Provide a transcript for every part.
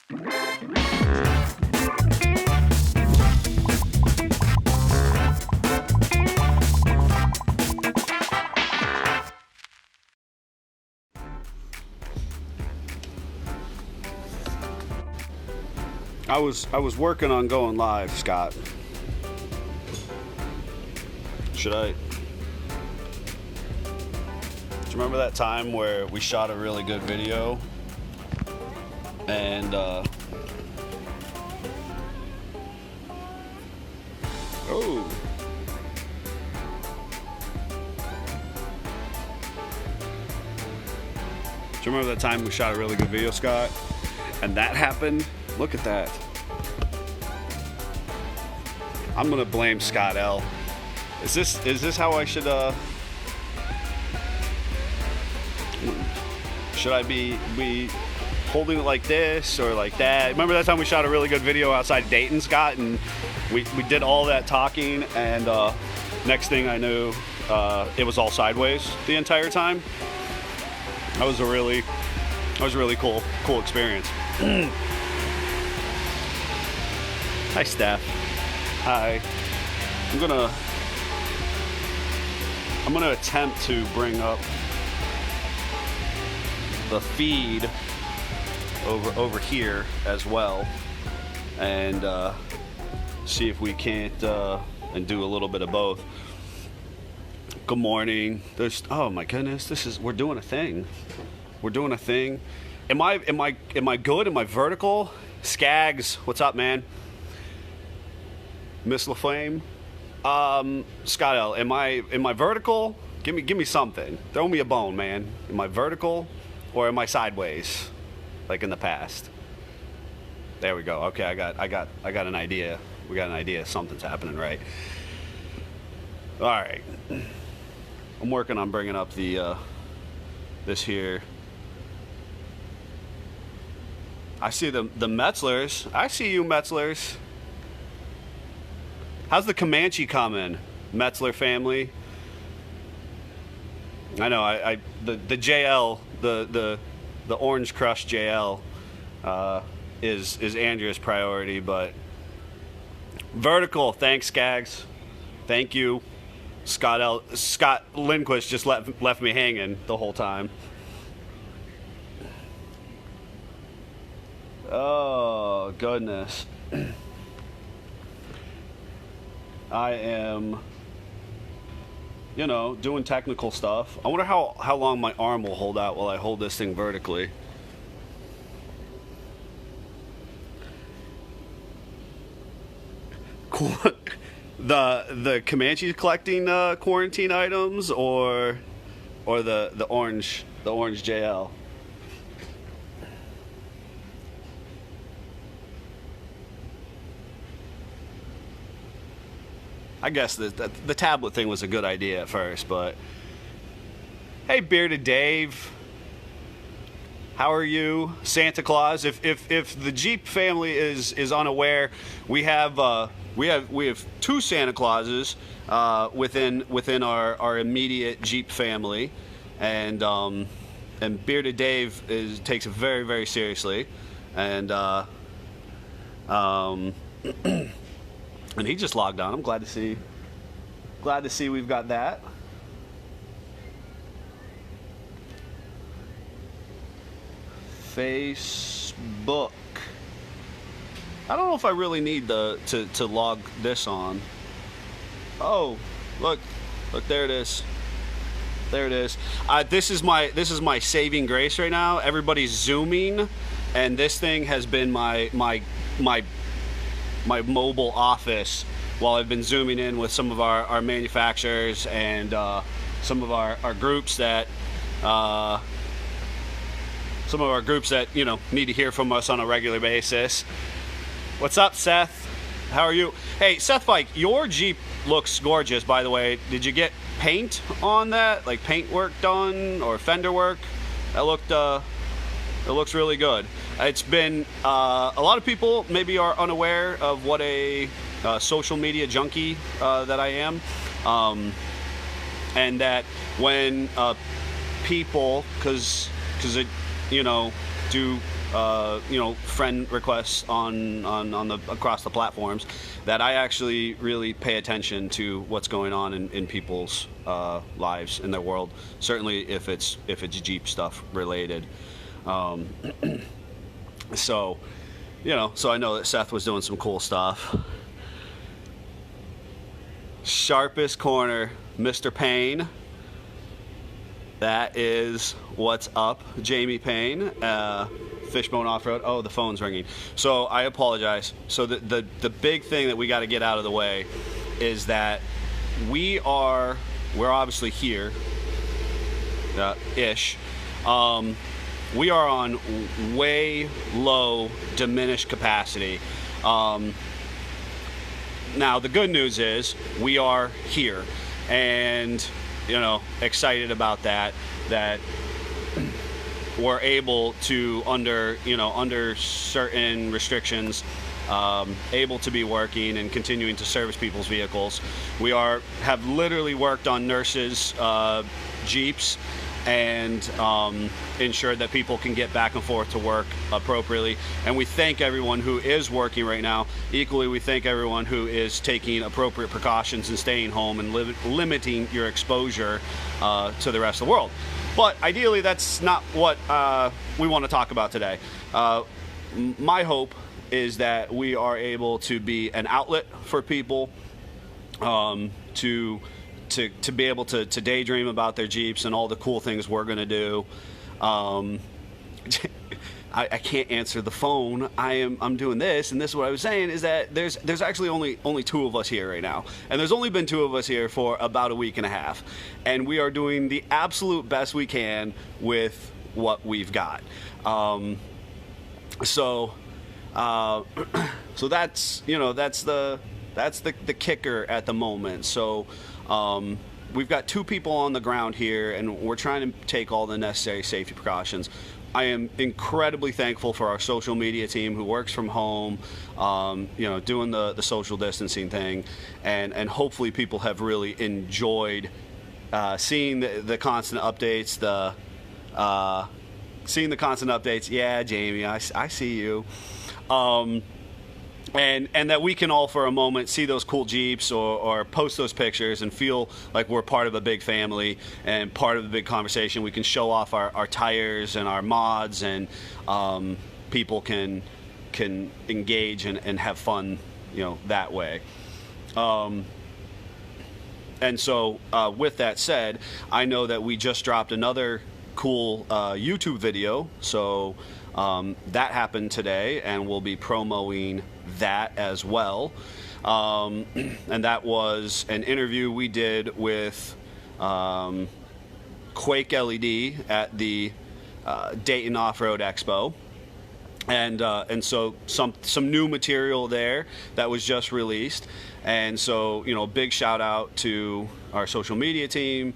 I was working on going live, Scott. Should I? Do you remember that time where we shot a really good video and oh, do you remember that time we shot a really good video, Scott? And that happened? Look at that. I'm gonna blame Scott L. Is this how I should I be holding it like this or like that? Remember that time we shot a really good video outside Dayton, Scott, and we did all that talking, and next thing I knew, it was all sideways the entire time. That was a really cool experience. Hi, Steph. Hi. I'm gonna attempt to bring up the feed over here as well, and see if we can't and do a little bit of both. Good morning. Oh my goodness, we're doing a thing. We're doing a thing. Am I good? Am I vertical? Skags, what's up, man? Miss LaFlame. Scott L, am I vertical? Give me something. Throw me a bone, man. Am I vertical or am I sideways, like in the past? There we go. Okay, I got an idea. We got an idea. Something's happening, right? All right. I'm working on bringing up the this here. I see the Metzlers. I see you, Metzlers. How's the Comanche coming, Metzler family? I know the JL, the Orange Crush JL is Andrea's priority, but vertical. Thanks, Skags. Thank you, Scott Lindquist just left me hanging the whole time. Oh goodness. I am, doing technical stuff. I wonder how long my arm will hold out while I hold this thing vertically. The Comanches collecting quarantine items, or the orange JL. I guess the tablet thing was a good idea at first, but hey, Bearded Dave, how are you? Santa Claus. If the Jeep family is unaware, we have two Santa Clauses within our immediate Jeep family, and Bearded Dave takes it very, very seriously, and and he just logged on. I'm glad to see we've got that. Facebook. I don't know if I really need to log this on. Oh, look, there it is. There it is. This is my saving grace right now. Everybody's zooming, and this thing has been my mobile office while I've been zooming in with some of our manufacturers and some of our groups that need to hear from us on a regular basis. What's up, Seth? How are you? Hey, Seth Bike, your Jeep looks gorgeous, by the way. Did you get paint on that, like paint work done or fender work? It looks really good. It's been a lot of people maybe are unaware of what a social media junkie that I am, and that when people, because do friend requests on the across the platforms, that I actually really pay attention to what's going on in people's lives in their world. Certainly if it's Jeep stuff related. So I know that Seth was doing some cool stuff. Sharpest corner, Mr. Payne. That is what's up, Jamie Payne. Fishbone Off-Road. Oh, the phone's ringing. So I apologize. So the big thing that we got to get out of the way is that we're obviously here, ish. We are on way low diminished capacity. Now the good news is we are here, and excited about that we're able to, under certain restrictions, able to be working and continuing to service people's vehicles. We have literally worked on nurses' Jeeps and ensured that people can get back and forth to work appropriately. And we thank everyone who is working right now. Equally, we thank everyone who is taking appropriate precautions and staying home and limiting your exposure to the rest of the world. But ideally, that's not what we want to talk about today. My hope is that we are able to be an outlet for people to be able to daydream about their Jeeps and all the cool things we're going to do. I can't answer the phone. I'm doing this, and this is what I was saying is that there's actually only two of us here right now, and there's only been two of us here for about a week and a half, and we are doing the absolute best we can with what we've got. So that's the kicker at the moment. So we've got two people on the ground here, and we're trying to take all the necessary safety precautions. I am incredibly thankful for our social media team who works from home, doing the social distancing thing, and hopefully people have really enjoyed seeing the constant updates. Seeing the constant updates. Yeah, Jamie, I see you. And that we can all for a moment see those cool Jeeps or post those pictures and feel like we're part of a big family and part of the big conversation. We can show off our tires and our mods, and people can engage and have fun, that way. And so with that said, I know that we just dropped another cool YouTube video. So that happened today, and we'll be promoting that as well. And that was an interview we did with Quake LED at the Dayton Off-Road Expo. And so some new material there that was just released. And so, big shout out to our social media team,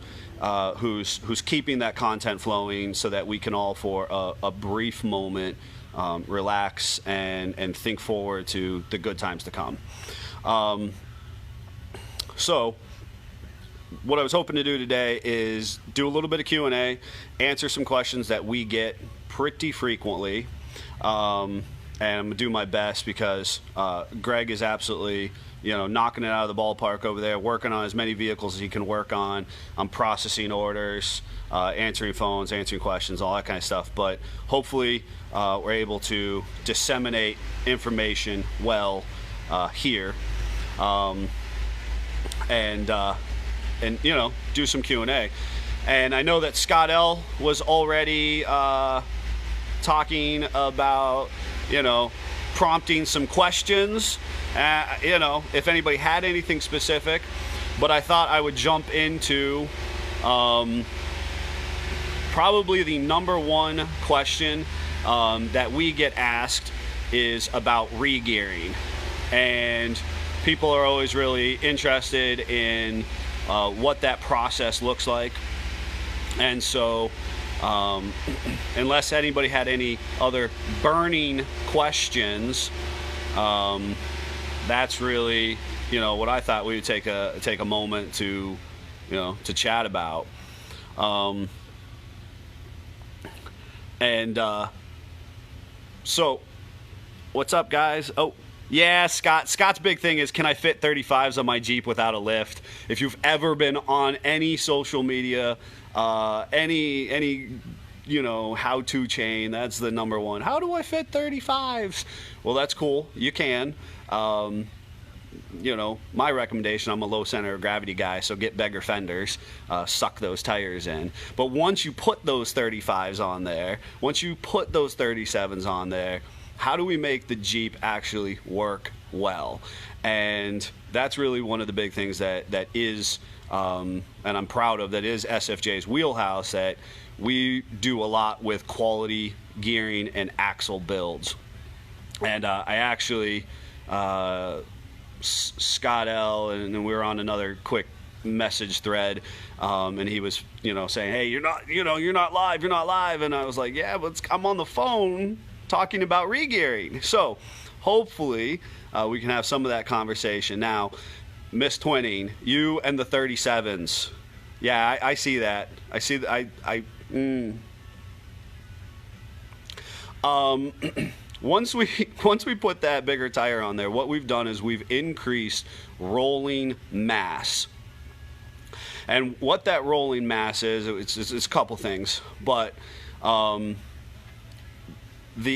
who's keeping that content flowing so that we can all, for a brief moment, relax and think forward to the good times to come. So what I was hoping to do today is do a little bit of Q&A, answer some questions that we get pretty frequently, and I'm gonna do my best because Greg is absolutely knocking it out of the ballpark over there, working on as many vehicles as he can work on. I'm processing orders, answering phones, answering questions, all that kind of stuff. But hopefully we're able to disseminate information well here, and do some Q&A. And I know that Scott L was already talking about prompting some questions, if anybody had anything specific. But I thought I would jump into probably the number one question that we get asked is about regearing. And people are always really interested in what that process looks like. And so unless anybody had any other burning questions, that's really what I thought we would take a moment to chat about. So, what's up, guys? Oh, yeah, Scott's big thing is, can I fit 35s on my Jeep without a lift? If you've ever been on any social media, any how-to chain, that's the number one. How do I fit 35s? Well, that's cool. You can. My recommendation, I'm a low center of gravity guy, so get bigger fenders, suck those tires in. But once you put those 35s on there, once you put those 37s on there, how do we make the Jeep actually work well? And that's really one of the big things that is, and I'm proud of, that is SFJ's wheelhouse, that we do a lot with quality gearing and axle builds. And I actually... Scott L, and we were on another quick message thread, and he was saying, hey, you're not live, and I was like, yeah, but I'm on the phone talking about regearing. So hopefully we can have some of that conversation. Now, Miss Twinning, you and the 37s, yeah, I see that. I see that. Once we put that bigger tire on there, what we've done is we've increased rolling mass. And what that rolling mass is, it's a couple things. But the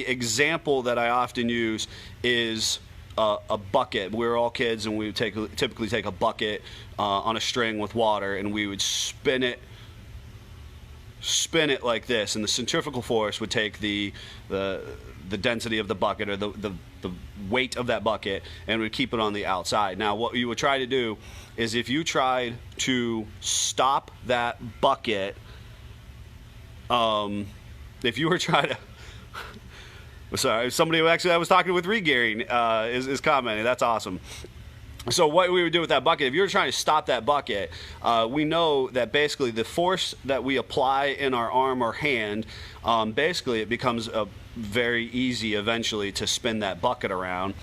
example that I often use is a bucket. We were all kids, and we would typically take a bucket on a string with water, and we would spin it like this, and the centrifugal force would take the density of the bucket, or the weight of that bucket, and would keep it on the outside. Now, what you would try to do is, if you tried to stop that bucket, if you were trying to sorry, somebody who actually I was talking with regearing is commenting. That's awesome. So what we would do with that bucket, if you were trying to stop that bucket, we know that basically the force that we apply in our arm or hand, basically it becomes very easy eventually to spin that bucket around.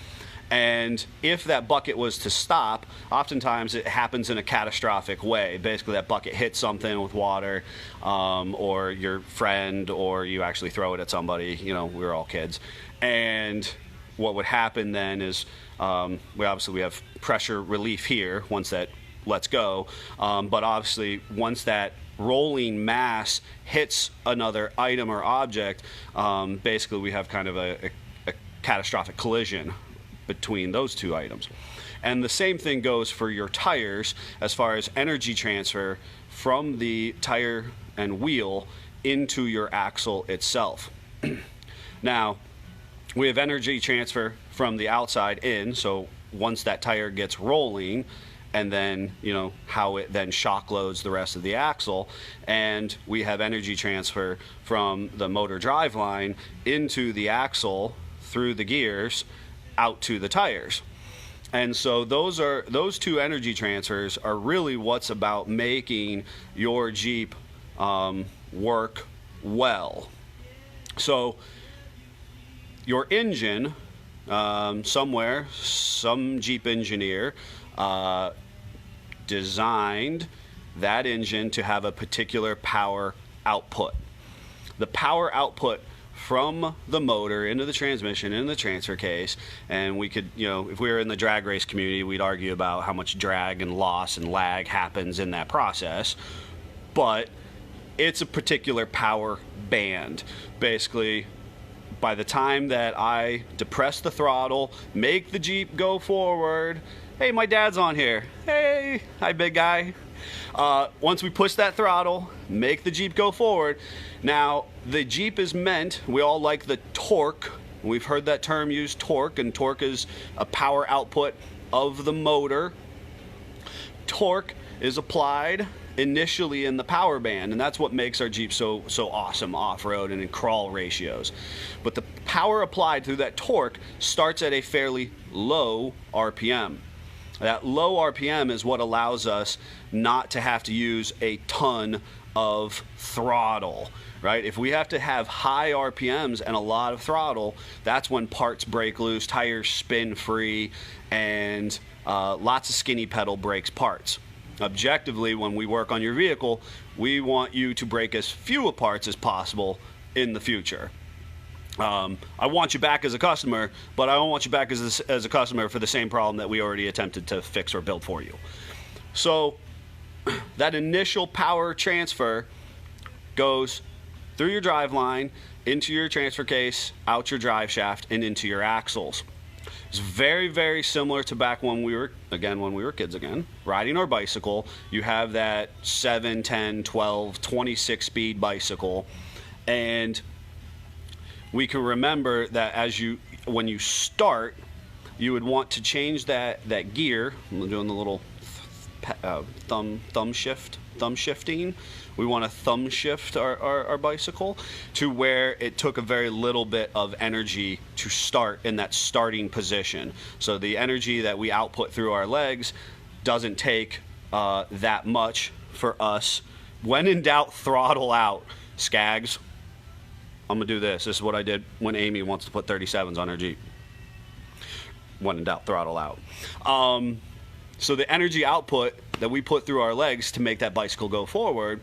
And if that bucket was to stop, oftentimes it happens in a catastrophic way. Basically that bucket hits something with water, or your friend, or you actually throw it at somebody. We were all kids. And what would happen then is we have pressure relief here once that lets go, but obviously once that rolling mass hits another item or object, basically we have kind of a catastrophic collision between those two items. And the same thing goes for your tires as far as energy transfer from the tire and wheel into your axle itself. Now, we have energy transfer from the outside in, so once that tire gets rolling, and then how it then shock loads the rest of the axle, and we have energy transfer from the motor drive line into the axle through the gears out to the tires. And so those two energy transfers are really what's about making your Jeep work well. So your engine, some Jeep engineer designed that engine to have a particular power output. The power output from the motor into the transmission, into the transfer case, and we could, if we were in the drag race community, we'd argue about how much drag and loss and lag happens in that process, but it's a particular power band. Basically, by the time that I depress the throttle, make the Jeep go forward, hey, my dad's on here, hey, hi big guy. Once we push that throttle, make the Jeep go forward. Now, the Jeep is meant, we all like the torque. We've heard that term used, torque, and torque is a power output of the motor. Torque is applied initially in the power band, and that's what makes our Jeep so awesome off-road and in crawl ratios. But the power applied through that torque starts at a fairly low RPM. That low RPM is what allows us not to have to use a ton of throttle, right? If we have to have high RPMs and a lot of throttle, that's when parts break loose, tires spin free, and lots of skinny pedal breaks parts. Objectively, when we work on your vehicle, we want you to break as few parts as possible in the future. I want you back as a customer, but I don't want you back as a customer for the same problem that we already attempted to fix or build for you. So that initial power transfer goes through your drive line, into your transfer case, out your drive shaft, and into your axles. It's very, very similar to back when we were kids again, riding our bicycle. You have that 7, 10, 12, 26 speed bicycle, and we can remember that when you start, you would want to change that gear. I'm doing the little thumb shifting. We want to thumb shift our bicycle to where it took a very little bit of energy to start in that starting position. So the energy that we output through our legs doesn't take that much for us. When in doubt, throttle out. Skags, I'm going to do this. This is what I did when Amy wants to put 37s on her Jeep. When in doubt, throttle out. So the energy output that we put through our legs to make that bicycle go forward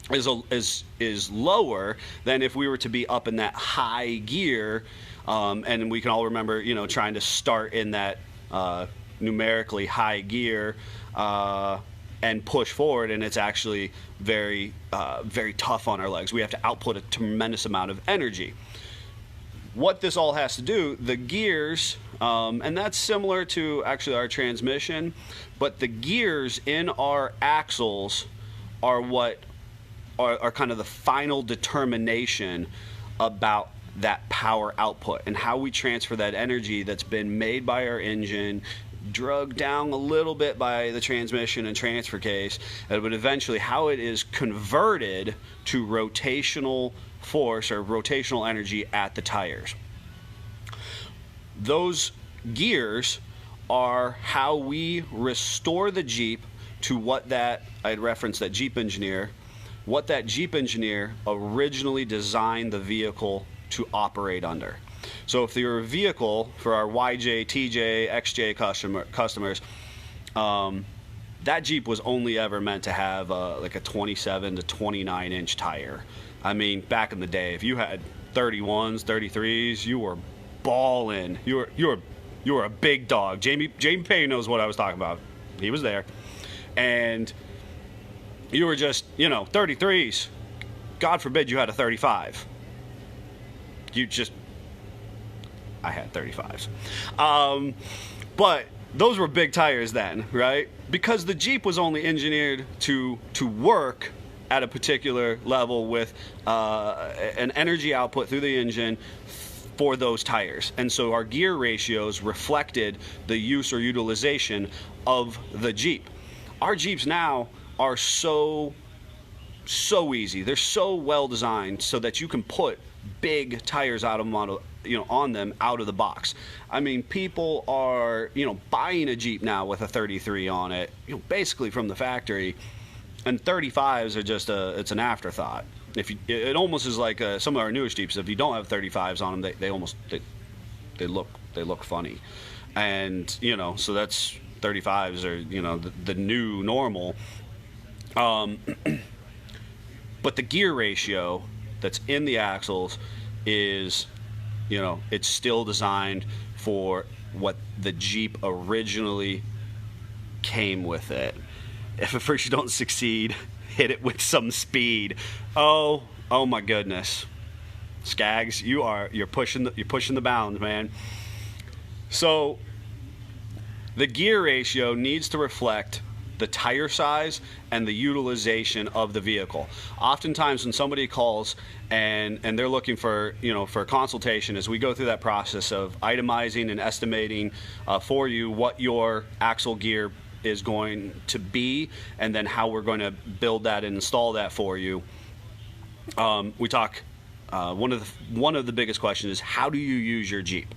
is lower than if we were to be up in that high gear, and we can all remember, trying to start in that numerically high gear and push forward, and it's actually very tough on our legs. We have to output a tremendous amount of energy. What this all has to do, the gears, and that's similar to actually our transmission, but the gears in our axles are what are kind of the final determination about that power output and how we transfer that energy that's been made by our engine, drugged down a little bit by the transmission and transfer case, but eventually how it is converted to rotational force or rotational energy at the tires. Those gears are how we restore the Jeep to what that, I had referenced that Jeep engineer, what that Jeep engineer originally designed the vehicle to operate under. So if you're a vehicle for our YJ, TJ, XJ customers, that Jeep was only ever meant to have like a 27 to 29 inch tire. I mean, back in the day, if you had 31s, 33s, you were balling. You were a big dog. Jamie Payne knows what I was talking about. He was there. And you were just, 33s. God forbid you had a 35. I had 35s. But those were big tires then, right? Because the Jeep was only engineered to work at a particular level with an energy output through the engine for those tires. And so our gear ratios reflected the use or utilization of the Jeep. Our Jeeps now are so easy. They're so well designed so that you can put big tires on them out of the box. I mean, people are, buying a Jeep now with a 33 on it, basically from the factory, and 35s are just it's an afterthought. It almost is like some of our newest Jeeps. If you don't have 35s on them, they look funny, and so that's 35s are the new normal. But the gear ratio that's in the axles is, it's still designed for what the Jeep originally came with it. If at first you don't succeed, hit it with some speed. Oh my goodness, Skags, you're pushing the bounds, man. So the gear ratio needs to reflect the tire size and the utilization of the vehicle. Oftentimes when somebody calls and they're looking for for a consultation, as we go through that process of itemizing and estimating for you what your axle gear is going to be, and then how we're going to build that and install that for you, we talk one of the biggest questions is, how do you use your Jeep?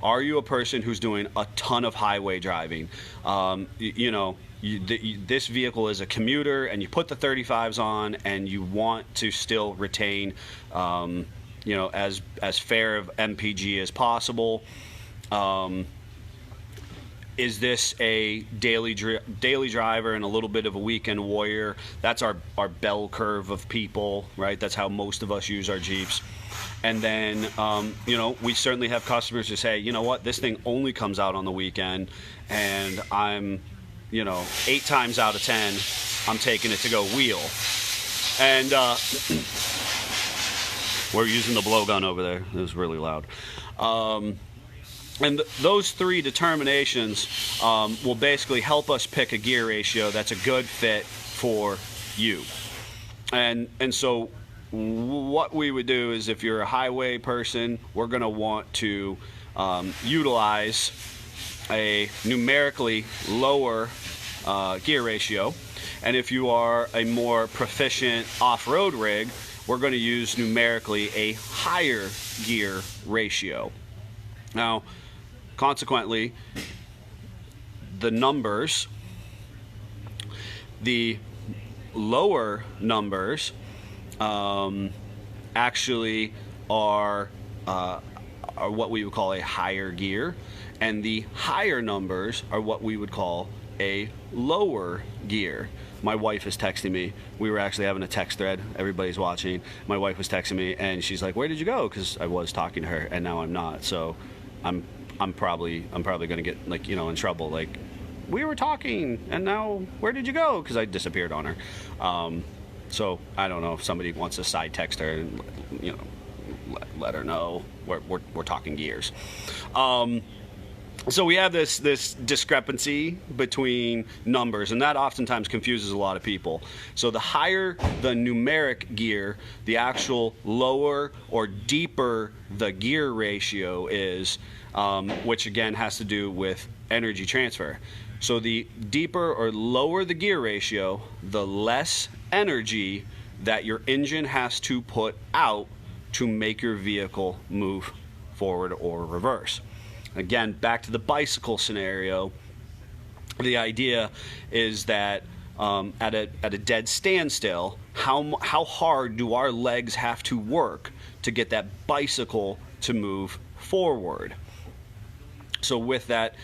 Are you a person who's doing a ton of highway driving? This vehicle is a commuter, and you put the 35s on, and you want to still retain, as fair of MPG as possible. Is this a daily driver and a little bit of a weekend warrior? That's our bell curve of people, right? That's how most of us use our Jeeps. And then, we certainly have customers who say, you know what, this thing only comes out on the weekend, and I'm, 8 times out of 10, I'm taking it to go wheel. And we're using the blowgun over there. It was really loud. And those 3 determinations will basically help us pick a gear ratio that's a good fit for you. And so what we would do is, if you're a highway person, we're going to want to utilize a numerically lower gear ratio. And if you are a more proficient off-road rig, we're going to use numerically a higher gear ratio. Now, consequently, the lower numbers actually are what we would call a higher gear, and the higher numbers are what we would call a lower gear. My wife is texting me. We were actually having a text thread. Everybody's watching. My wife was texting me, and she's like, "Where did you go?" Because I was talking to her, and now I'm not. So I'm probably going to get in trouble. Like, we were talking, and now where did you go? Because I disappeared on her. So I don't know if somebody wants to side text her and let her know we're talking gears. So we have this discrepancy between numbers, and that oftentimes confuses a lot of people. So the higher the numeric gear, the actual lower or deeper the gear ratio is, which again has to do with energy transfer. So the deeper or lower the gear ratio, the less energy that your engine has to put out to make your vehicle move forward or reverse. Again, back to the bicycle scenario, the idea is that at a dead standstill, how hard do our legs have to work to get that bicycle to move forward? So with that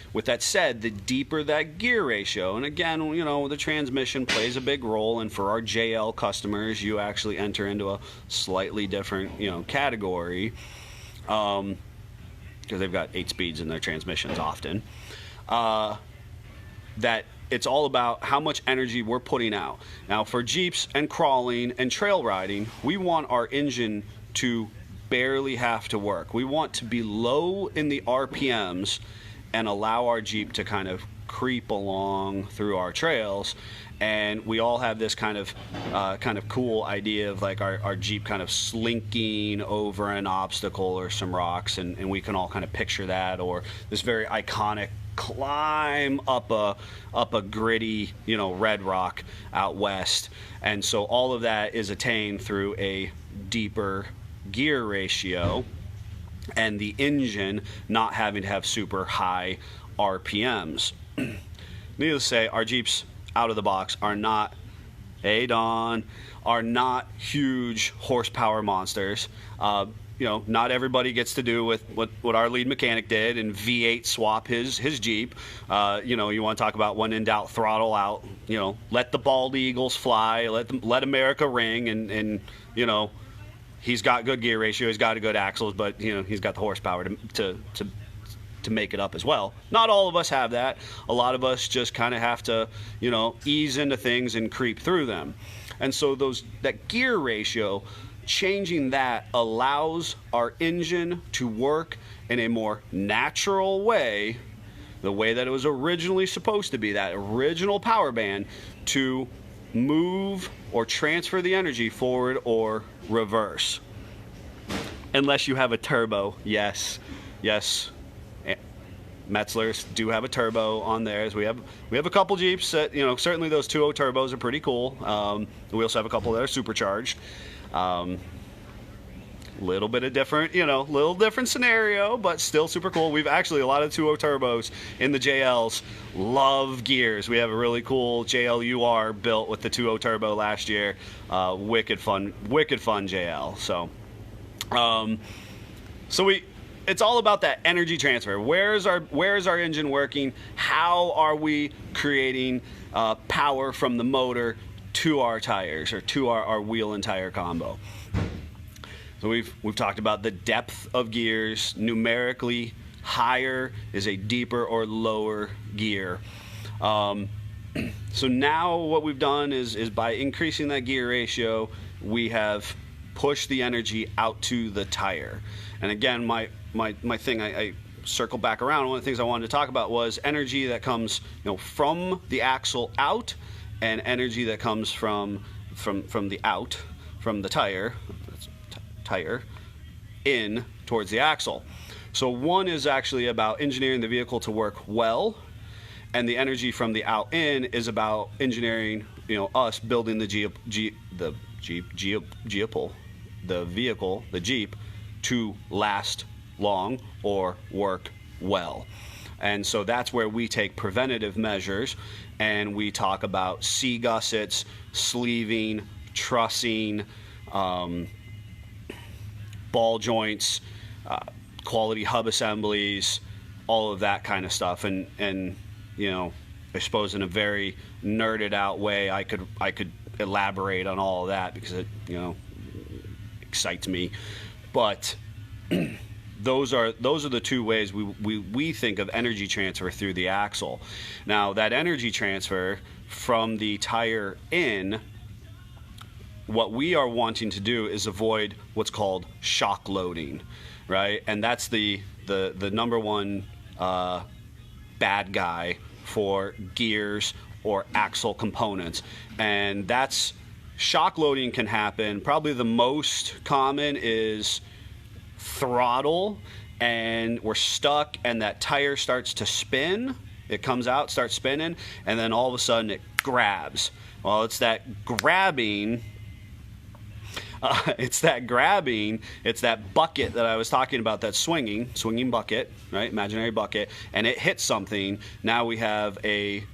said, the deeper that gear ratio, and again, the transmission plays a big role, and for our JL customers, you actually enter into a slightly different, category, because they've got 8 speeds in their transmissions often, that it's all about how much energy we're putting out. Now, for Jeeps and crawling and trail riding, we want our engine to barely have to work. We want to be low in the RPMs and allow our Jeep to kind of creep along through our trails. And we all have this kind of cool idea of like our Jeep kind of slinking over an obstacle or some rocks, and we can all kind of picture that, or this very iconic climb up a gritty, red rock out west. And so all of that is attained through a deeper gear ratio and the engine not having to have super high RPMs. Needless to say, our Jeeps out of the box are not, are not huge horsepower monsters. Not everybody gets to do with what our lead mechanic did and V8 swap his Jeep. You want to talk about when in doubt, throttle out. Let the bald eagles fly. Let America ring, and he's got good gear ratio. He's got a good axles, but he's got the horsepower to make it up as well. Not all of us have that. A lot of us just kind of have to, ease into things and creep through them. And so that gear ratio, changing that allows our engine to work in a more natural way, the way that it was originally supposed to be, that original power band, to move or transfer the energy forward or reverse. Unless you have a turbo. Yes. Metzlers do have a turbo on theirs. We have a couple Jeeps that, certainly those 2.0 turbos are pretty cool. We also have a couple that are supercharged. Little bit of different, little different scenario, but still super cool. We've actually, a lot of 2.0 turbos in the JLs love gears. We have a really cool JL UR built with the 2.0 turbo last year. Wicked fun JL. So it's all about that energy transfer. Where is our engine working? How are we creating power from the motor to our tires, or to our wheel and tire combo? So we've talked about the depth of gears. Numerically, higher is a deeper or lower gear. So now what we've done is by increasing that gear ratio, we have pushed the energy out to the tire. And again, my thing, I circle back around. One of the things I wanted to talk about was energy that comes, from the axle out, and energy that comes from the out, from the tire in towards the axle. So one is actually about engineering the vehicle to work well, and the energy from the out in is about engineering, us building the Jeep, to last long or work well. And so that's where we take preventative measures, and we talk about C-gussets, sleeving, trussing, ball joints, quality hub assemblies, all of that kind of stuff. And I suppose in a very nerded out way, I could elaborate on all of that because it excites me. But those are the two ways we think of energy transfer through the axle. Now, that energy transfer from the tire in, what we are wanting to do is avoid what's called shock loading, right? And that's the number one bad guy for gears or axle components. And that's shock loading can happen. Probably the most common is throttle, and we're stuck, and that tire starts to spin. It comes out, starts spinning, and then all of a sudden it grabs. Well, it's that grabbing. It's that bucket that I was talking about, that swinging bucket, right? Imaginary bucket, and it hits something. Now we have a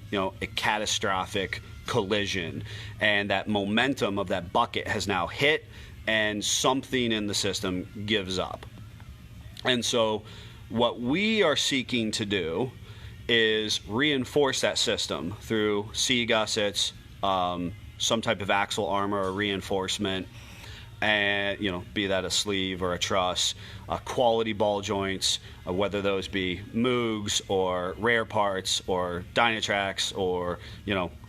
catastrophic collision, and that momentum of that bucket has now hit, and something in the system gives up. And so what we are seeking to do is reinforce that system through C-gussets, some type of axle armor or reinforcement, and be that a sleeve or a truss, quality ball joints, whether those be Moogs or Rare Parts or Dynatracs or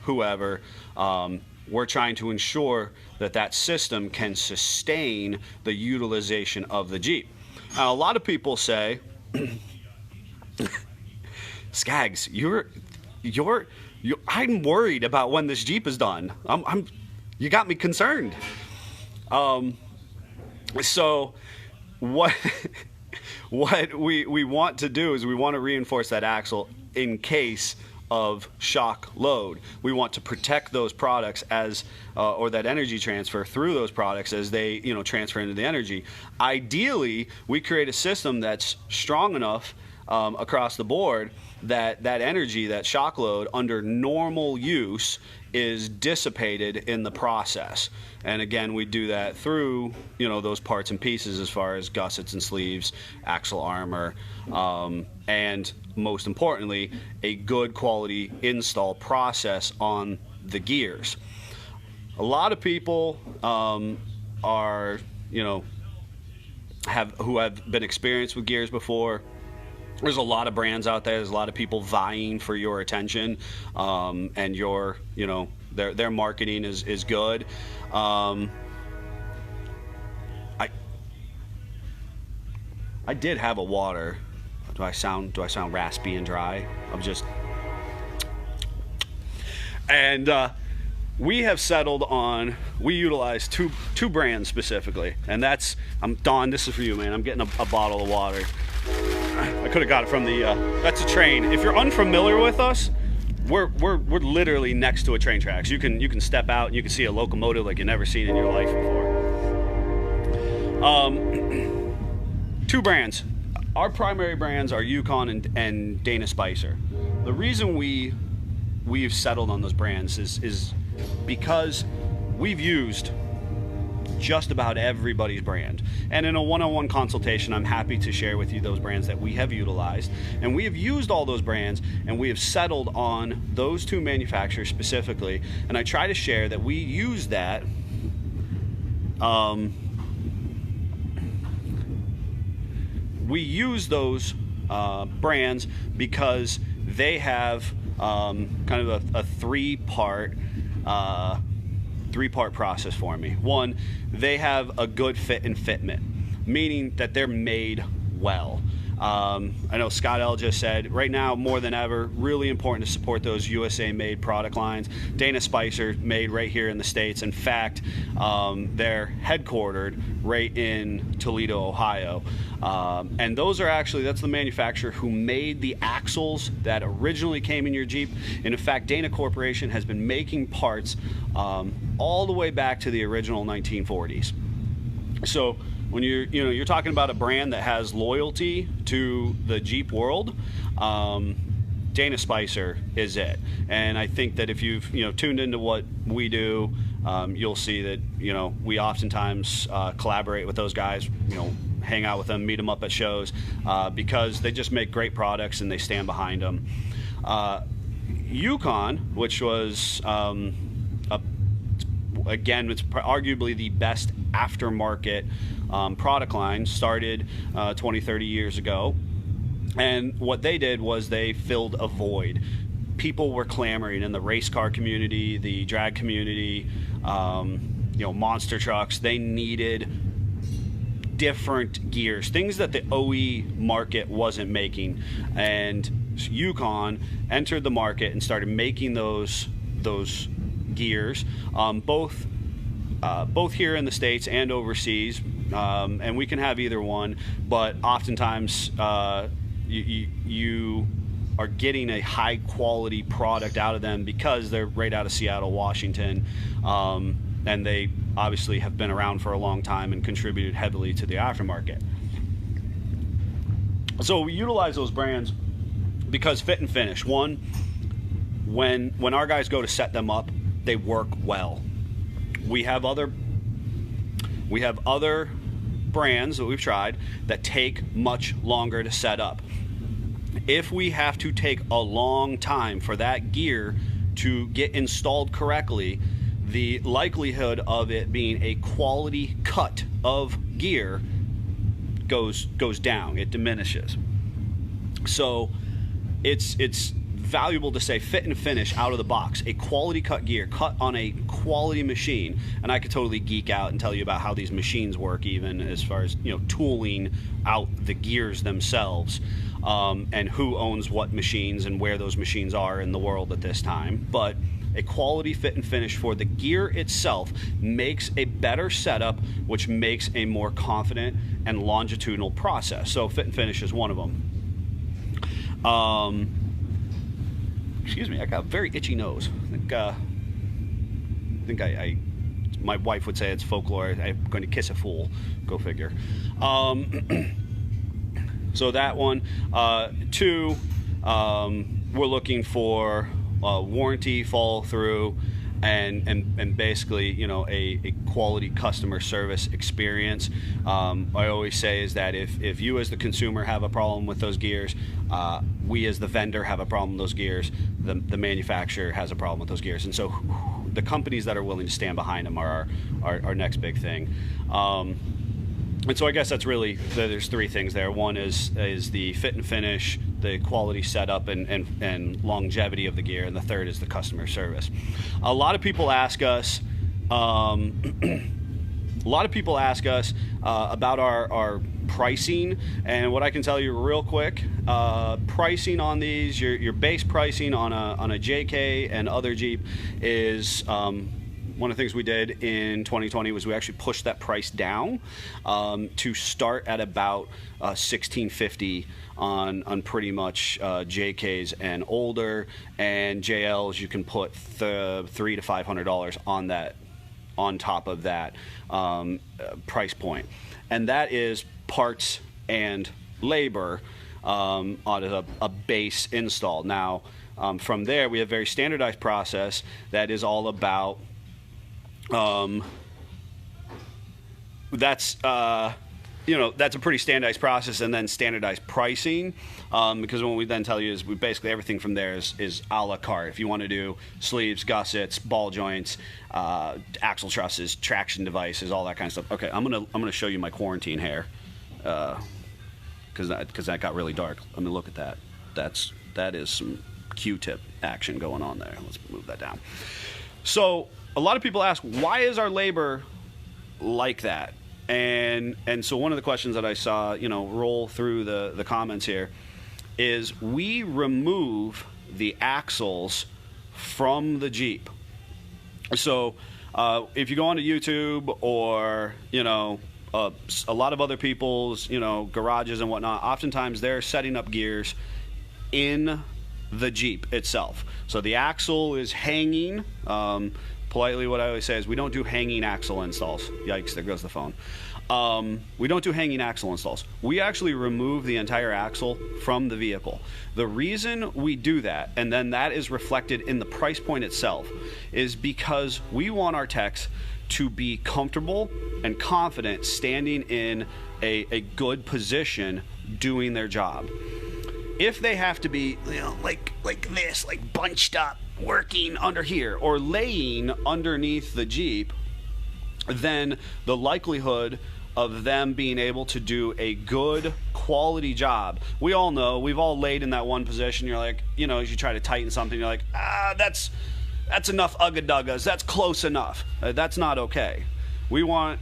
whoever. We're trying to ensure that system can sustain the utilization of the Jeep. Now, a lot of people say, Skaggs, I'm worried about when this Jeep is done. You got me concerned. So what we want to do is we want to reinforce that axle in case of shock load. We want to protect those products as or that energy transfer through those products as they transfer into the energy. Ideally, we create a system that's strong enough across the board that energy, that shock load under normal use, is dissipated in the process. And again, we do that through those parts and pieces, as far as gussets and sleeves, axle armor, and most importantly, a good quality install process on the gears. A lot of people are who have been experienced with gears before. There's a lot of brands out there. There's a lot of people vying for your attention, and your their marketing is good. I did have a water. Do I sound raspy and dry? And we have settled on, we utilize two brands specifically, and that's, Don, this is for you, man. I'm getting a bottle of water. I could have got it from the, that's a train. If you're unfamiliar with us, we're literally next to a train tracks. You can step out and you can see a locomotive like you've never seen in your life before. Two brands. Our primary brands are Yukon and Dana Spicer. The reason we've settled on those brands is because we've used just about everybody's brand. And in a one-on-one consultation, I'm happy to share with you those brands that we have utilized. And we have used all those brands, and we have settled on those two manufacturers specifically. And I try to share that we use that we use those brands because they have kind of a three-part process for me. One, they have a good fit and fitment, meaning that they're made well. I know Scott L just said, right now, more than ever, really important to support those USA-made product lines. Dana Spicer made right here in the States. In fact, they're headquartered right in Toledo, Ohio. And those are actually, that's the manufacturer who made the axles that originally came in your Jeep. And in fact, Dana Corporation has been making parts all the way back to the original 1940s. So when you're talking about a brand that has loyalty to the Jeep world, Dana Spicer is it. And I think that if you've tuned into what we do, you'll see that we oftentimes collaborate with those guys. Hang out with them, meet them up at shows, because they just make great products and they stand behind them. Yukon, which was again, it's arguably the best aftermarket product line, started 20, 30 years ago. And what they did was they filled a void. People were clamoring in the race car community, the drag community, monster trucks. They needed different gears, things that the OE market wasn't making. And Yukon entered the market and started making those gears, both here in the States and overseas, and we can have either one, but oftentimes you are getting a high quality product out of them because they're right out of Seattle, Washington, and they obviously have been around for a long time and contributed heavily to the aftermarket. So we utilize those brands because fit and finish. One, when our guys go to set them up, they work well. We have other brands that we've tried that take much longer to set up. If we have to take a long time for that gear to get installed correctly, the likelihood of it being a quality cut of gear goes down. It diminishes. So it's valuable to say fit and finish out of the box, a quality cut gear cut on a quality machine. And I could totally geek out and tell you about how these machines work, even as far as tooling out the gears themselves, and who owns what machines and where those machines are in the world at this time. But a quality fit and finish for the gear itself makes a better setup, which makes a more confident and longitudinal process. So fit and finish is one of them. Excuse me, I got a very itchy nose. I think my wife would say it's folklore. I'm going to kiss a fool. Go figure. So that one. Two, we're looking for warranty follow through and basically a quality customer service experience. I always say is that if you as the consumer have a problem with those gears, we as the vendor have a problem with those gears, the manufacturer has a problem with those gears, and so the companies that are willing to stand behind them are our next big thing. And so I guess that's really, there's three things there. One is the fit and finish, the quality setup and longevity of the gear, and the third is the customer service. A lot of people ask us about our pricing, and what I can tell you real quick, pricing on these, your base pricing on a JK and other Jeep is one of the things we did in 2020 was we actually pushed that price down to start at about $1,650 on pretty much JKs and older, and JLs you can put $300 to $500 on that, on top of that price point, and that is parts and labor on a base install. Now from there we have a very standardized process that is all about that's a pretty standardized process, and then standardized pricing, because what we then tell you is we basically everything from there is a la carte. If you want to do sleeves, gussets, ball joints, axle trusses, traction devices, all that kind of stuff. Okay, I'm gonna show you my quarantine hair, because because that got really dark. Let me look at that. That is some Q-tip action going on there. Let's move that down. So a lot of people ask, why is our labor like that? And so one of the questions that I saw, roll through the comments here is, we remove the axles from the Jeep. So if you go onto YouTube or, a lot of other people's, garages and whatnot, oftentimes they're setting up gears in the Jeep itself. So the axle is hanging. Politely, what I always say is, we don't do hanging axle installs. Yikes, there goes the phone. We don't do hanging axle installs. We actually remove the entire axle from the vehicle. The reason we do that, and then that is reflected in the price point itself, is because we want our techs to be comfortable and confident standing in a good position doing their job. If they have to be, like this, like bunched up, working under here, or laying underneath the Jeep, then the likelihood of them being able to do a good quality job, we all know, we've all laid in that one position. You're like, as you try to tighten something, you're like, that's enough ugga-duggas, that's close enough. That's not okay. We want,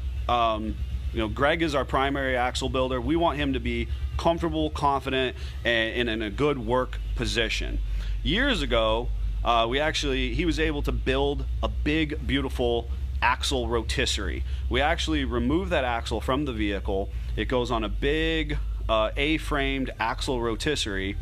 Greg is our primary axle builder. We want him to be comfortable, confident, and in a good work position. Years ago, he was able to build a big, beautiful axle rotisserie. We actually remove that axle from the vehicle. It goes on a big A-framed axle rotisserie,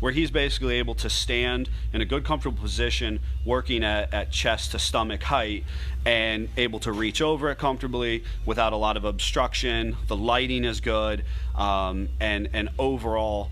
where he's basically able to stand in a good, comfortable position, working at chest to stomach height, and able to reach over it comfortably without a lot of obstruction. The lighting is good, and overall,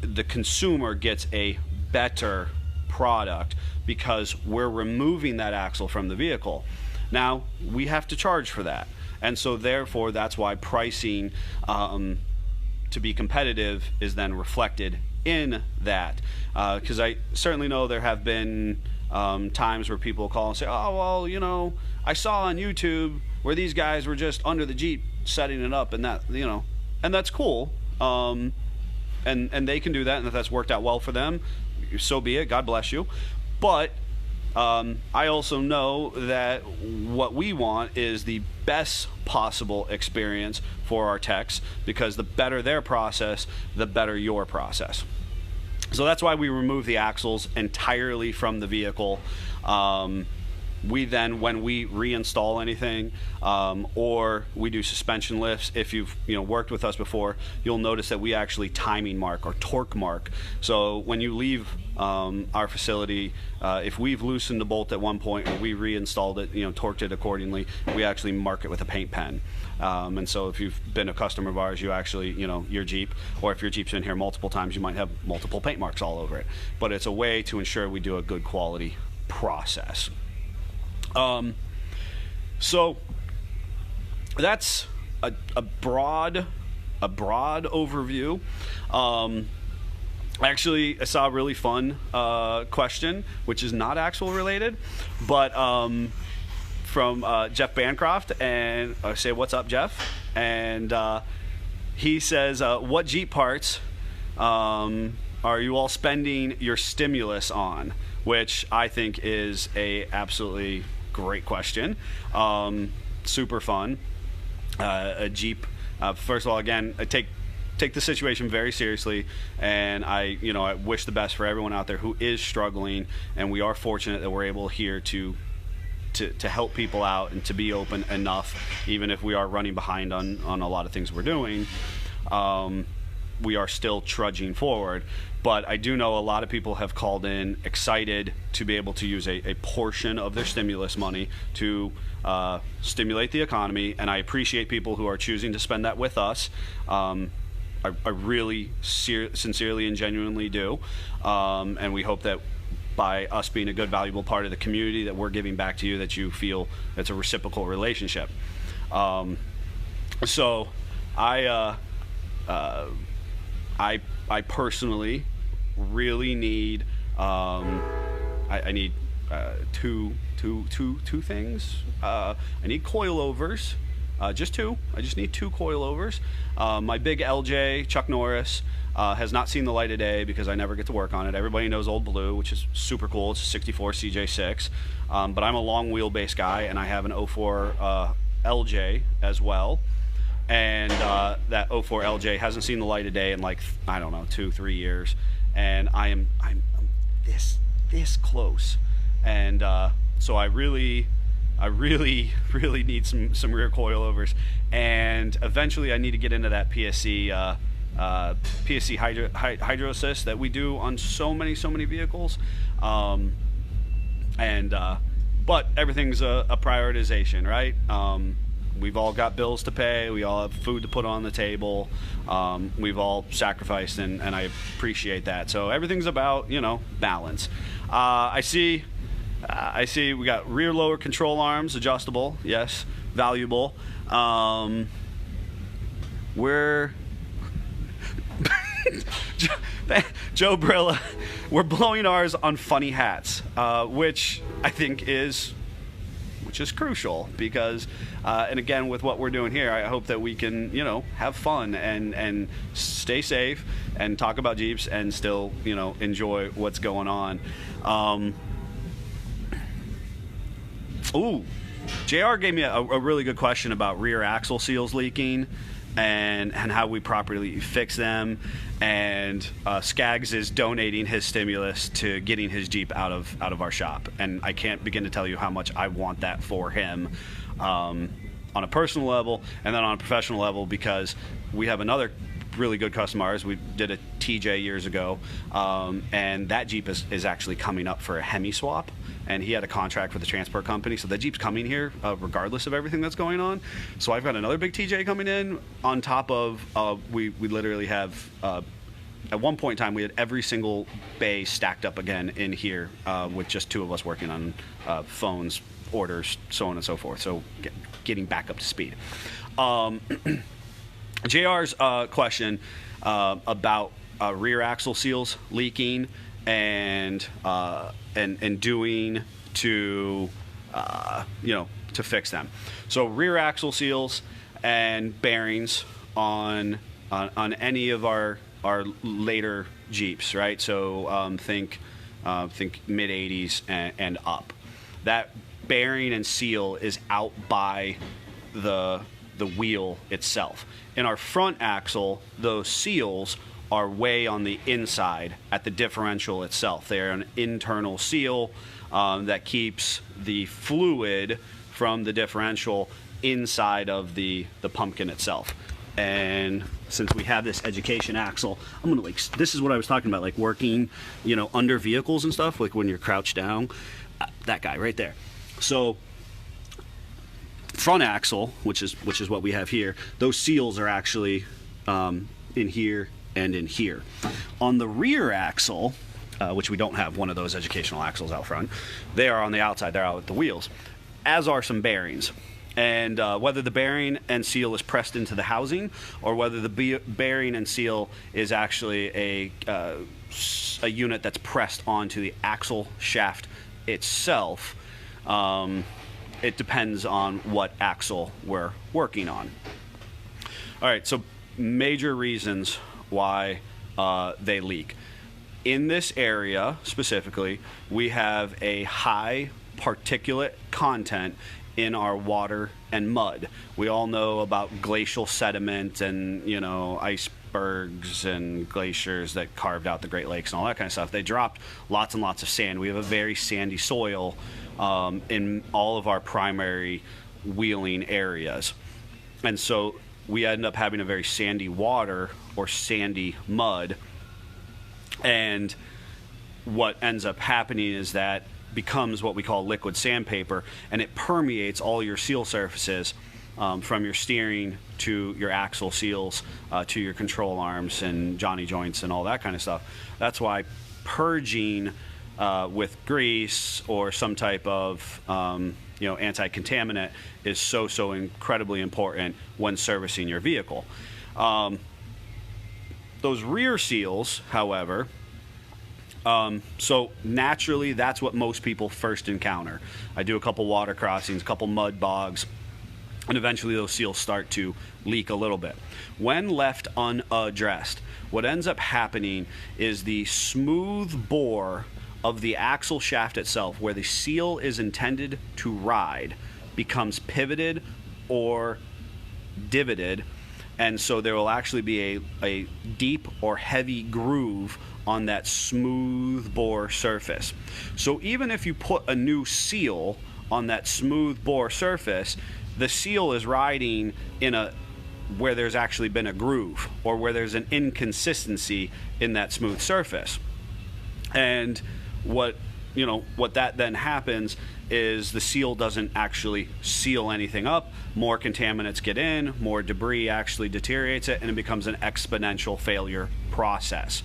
the consumer gets a better product because we're removing that axle from the vehicle. Now, we have to charge for that, and so therefore that's why pricing to be competitive is then reflected in that, because I certainly know there have been times where people call and say, oh, well, I saw on YouTube where these guys were just under the Jeep setting it up, and that, and that's cool, and they can do that, and if that's worked out well for them, so be it, God bless you. But I also know that what we want is the best possible experience for our techs, because the better their process, the better your process. So that's why we remove the axles entirely from the vehicle. We then, when we reinstall anything, or we do suspension lifts, if you've worked with us before, you'll notice that we actually timing mark or torque mark. So when you leave our facility, if we've loosened the bolt at one point or we reinstalled it, torqued it accordingly, we actually mark it with a paint pen. And so if you've been a customer of ours, you actually, your Jeep, or if your Jeep's been here multiple times, you might have multiple paint marks all over it. But it's a way to ensure we do a good quality process. So that's a broad overview. Actually, I saw a really fun question, which is not axle related, but from Jeff Bancroft, and I say, what's up, Jeff? And he says, what Jeep parts are you all spending your stimulus on? Which I think is a absolutely great question. Super fun. A Jeep. First of all, again, I take the situation very seriously, and I wish the best for everyone out there who is struggling, and we are fortunate that we're able here to help people out and to be open enough, even if we are running behind on a lot of things we're doing. We are still trudging forward. But I do know a lot of people have called in excited to be able to use a portion of their stimulus money to stimulate the economy, and I appreciate people who are choosing to spend that with us. I really sincerely and genuinely do, and we hope that by us being a good, valuable part of the community, that we're giving back to you, that you feel it's a reciprocal relationship. So I personally really need I need two things. I need coilovers Just two. I just need two coilovers. My big LJ, Chuck Norris, has not seen the light of day because I never get to work on it. Everybody knows Old Blue, which is super cool. It's a 64 CJ6. But I'm a long wheelbase guy, and I have an 04 LJ as well. And that 04 LJ hasn't seen the light of day in like, I don't know, 2-3 years. And I'm this close. And so I really need some rear coilovers, and eventually I need to get into that PSC hydro assist that we do on so many vehicles, but everything's a prioritization, right? We've all got bills to pay, we all have food to put on the table, we've all sacrificed, and I appreciate that. So everything's about, balance. I see we got rear lower control arms, adjustable, yes, valuable. We're Joe Brilla, we're blowing ours on funny hats, which I think is crucial because, and again, with what we're doing here, I hope that we can, have fun and stay safe and talk about Jeeps and still, enjoy what's going on. Ooh, JR gave me a really good question about rear axle seals leaking and how we properly fix them. And Skaggs is donating his stimulus to getting his Jeep out of our shop. And I can't begin to tell you how much I want that for him on a personal level and then on a professional level, because we have another really good customer of ours. We did a TJ years ago, and that Jeep is actually coming up for a Hemi swap, and he had a contract with the transport company, so that Jeep's coming here regardless of everything that's going on. So I've got another big TJ coming in on top of we literally have at one point in time we had every single bay stacked up again in here with just two of us working on phones, orders, so on and so forth, so getting back up to speed. JR's question about rear axle seals leaking and doing to to fix them. So rear axle seals and bearings on any of our later Jeeps, right? So think mid 80s and up. That bearing and seal is out by the wheel itself. In our front axle, those seals are way on the inside at the differential itself. They are an internal seal that keeps the fluid from the differential inside of the pumpkin itself. And since we have this education axle, I'm gonna this is what I was talking about, like working, under vehicles and stuff, like when you're crouched down, that guy right there. So front axle, which is what we have here, those seals are actually in here and in here. On the rear axle, which we don't have one of those educational axles out front, they are on the outside, they're out at the wheels, as are some bearings. And whether the bearing and seal is pressed into the housing or whether the bearing and seal is actually a unit that's pressed onto the axle shaft itself, it depends on what axle we're working on. All right, so major reasons why they leak. In this area specifically, we have a high particulate content in our water and mud. We all know about glacial sediment and, icebergs and glaciers that carved out the Great Lakes and all that kind of stuff. They dropped lots and lots of sand. We have a very sandy soil in all of our primary wheeling areas. And so we end up having a very sandy water or sandy mud. And what ends up happening is that becomes what we call liquid sandpaper, and it permeates all your seal surfaces, from your steering to your axle seals to your control arms and Johnny joints and all that kind of stuff. That's why purging with grease or some type of anti-contaminant is so incredibly important when servicing your vehicle. Those rear seals, however, so naturally that's what most people first encounter. I do a couple water crossings, a couple mud bogs, and eventually those seals start to leak a little bit. When left unaddressed, what ends up happening is the smooth bore of the axle shaft itself, where the seal is intended to ride, becomes pivoted or divoted, and so there will actually be a deep or heavy groove on that smooth bore surface. So even if you put a new seal on that smooth bore surface, the seal is riding in where there's actually been a groove, or where there's an inconsistency in that smooth surface. And what that then happens is the seal doesn't actually seal anything up. More contaminants get in, more debris actually deteriorates it, and it becomes an exponential failure process.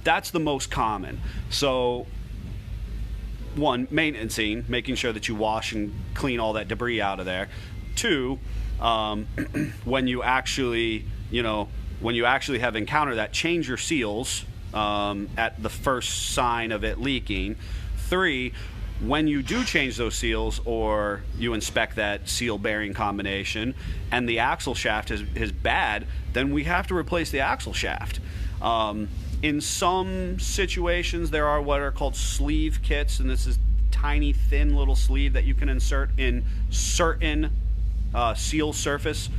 That's the most common. So, one, maintenancing, making sure that you wash and clean all that debris out of there. Two, when you actually have encountered that, change your seals at the first sign of it leaking. Three, when you do change those seals, or you inspect that seal bearing combination and the axle shaft is bad, then we have to replace the axle shaft. In some situations, there are what are called sleeve kits, and this is tiny, thin little sleeve that you can insert in certain seal surface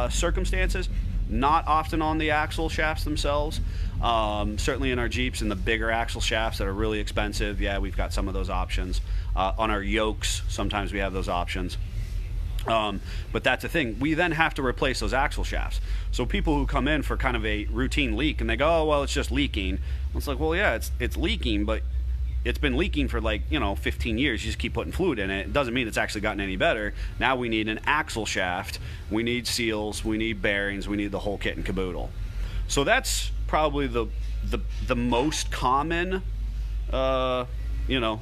circumstances. Not often on the axle shafts themselves. Certainly in our Jeeps and the bigger axle shafts that are really expensive, yeah, we've got some of those options. On our yokes, sometimes we have those options. But that's the thing. We then have to replace those axle shafts. So people who come in for kind of a routine leak and they go, oh, well, it's just leaking. It's like, well, yeah, it's leaking, but it's been leaking for 15 years. You just keep putting fluid in it. It doesn't mean it's actually gotten any better. Now we need an axle shaft. We need seals. We need bearings. We need the whole kit and caboodle. So that's probably the most common,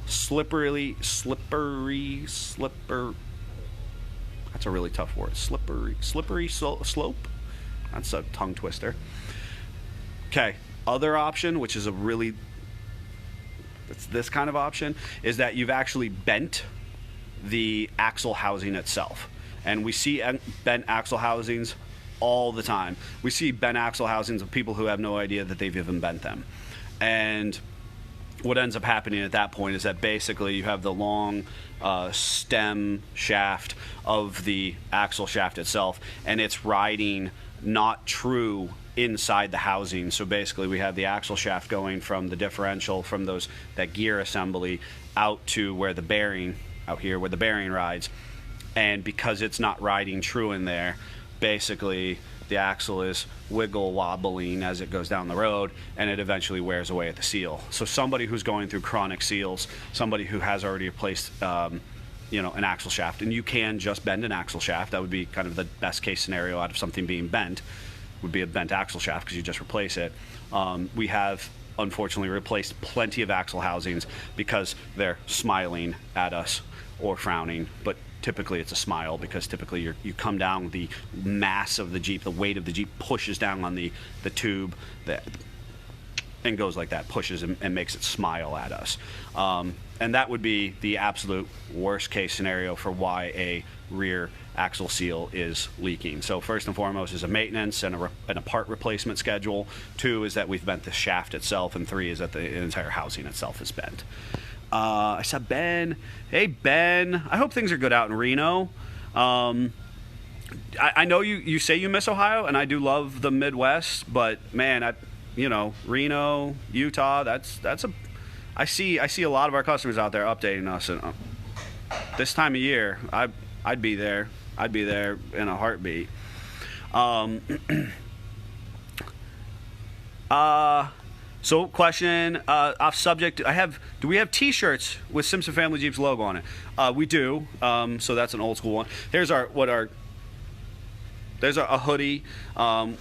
slippery. That's a really tough word. Slippery slope. That's a tongue twister. Okay. Other option, which is it's this kind of option, is that you've actually bent the axle housing itself. And we see bent axle housings all the time. We see bent axle housings of people who have no idea that they've even bent them. And what ends up happening at that point is that basically you have the long stem shaft of the axle shaft itself, and it's riding not true inside the housing. So basically we have the axle shaft going from the differential, from that gear assembly out to where the bearing, out here where the bearing rides. And because it's not riding true in there, basically the axle is wiggle wobbling as it goes down the road, and it eventually wears away at the seal. So somebody who's going through chronic seals, somebody who has already replaced an axle shaft, and you can just bend an axle shaft. That would be kind of the best case scenario out of something being bent, would be a bent axle shaft because you just replace it. We have unfortunately replaced plenty of axle housings because they're smiling at us or frowning, but typically it's a smile, because typically you come down, the mass of the Jeep, the weight of the Jeep pushes down on the tube and goes like that, pushes and makes it smile at us. And that would be the absolute worst case scenario for why a rear axle seal is leaking. So first and foremost is a maintenance and a part replacement schedule. 2 is that we've bent the shaft itself, and 3 is that the entire housing itself is bent. I saw Ben. Hey, Ben. I hope things are good out in Reno. I know you say you miss Ohio, and I do love the Midwest, but man, Reno, Utah, I see a lot of our customers out there updating us, and this time of year, I'd be there. I'd be there in a heartbeat. So question, off subject, do we have t-shirts with Simpson Family Jeeps logo on it? We do, so that's an old school one. There's a hoodie.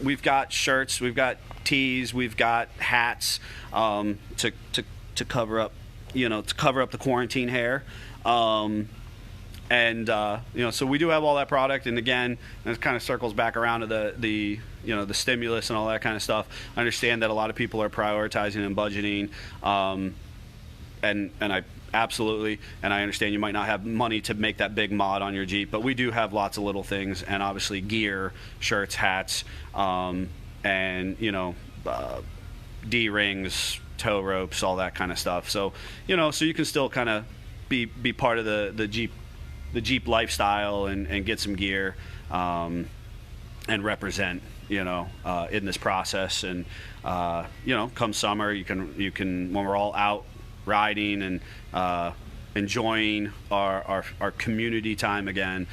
We've got shirts, we've got tees, we've got hats, to cover up, the quarantine hair. So we do have all that product, and again, it kind of circles back around to the stimulus and all that kind of stuff. I understand that a lot of people are prioritizing and budgeting, and absolutely. And I understand you might not have money to make that big mod on your Jeep, but we do have lots of little things, and obviously gear, shirts, hats, and D-rings, tow ropes, all that kind of stuff. So so you can still kind of be part of the Jeep lifestyle and get some gear, and represent in this process. And come summer, you can when we're all out riding and enjoying our community time again,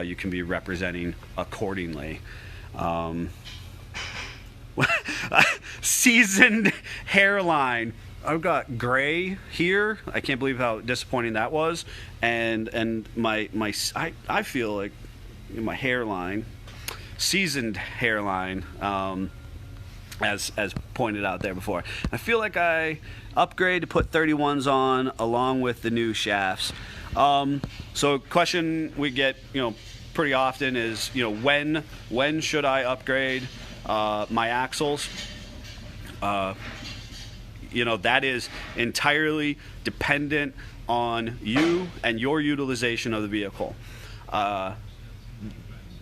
you can be representing accordingly. Seasoned hairline. I've got gray here. I can't believe how disappointing that was. And I feel like my hairline, seasoned hairline, as pointed out there before. I feel like I upgrade to put 31s on along with the new shafts. So question we get pretty often is when should I upgrade my axles? That is entirely dependent on you and your utilization of the vehicle.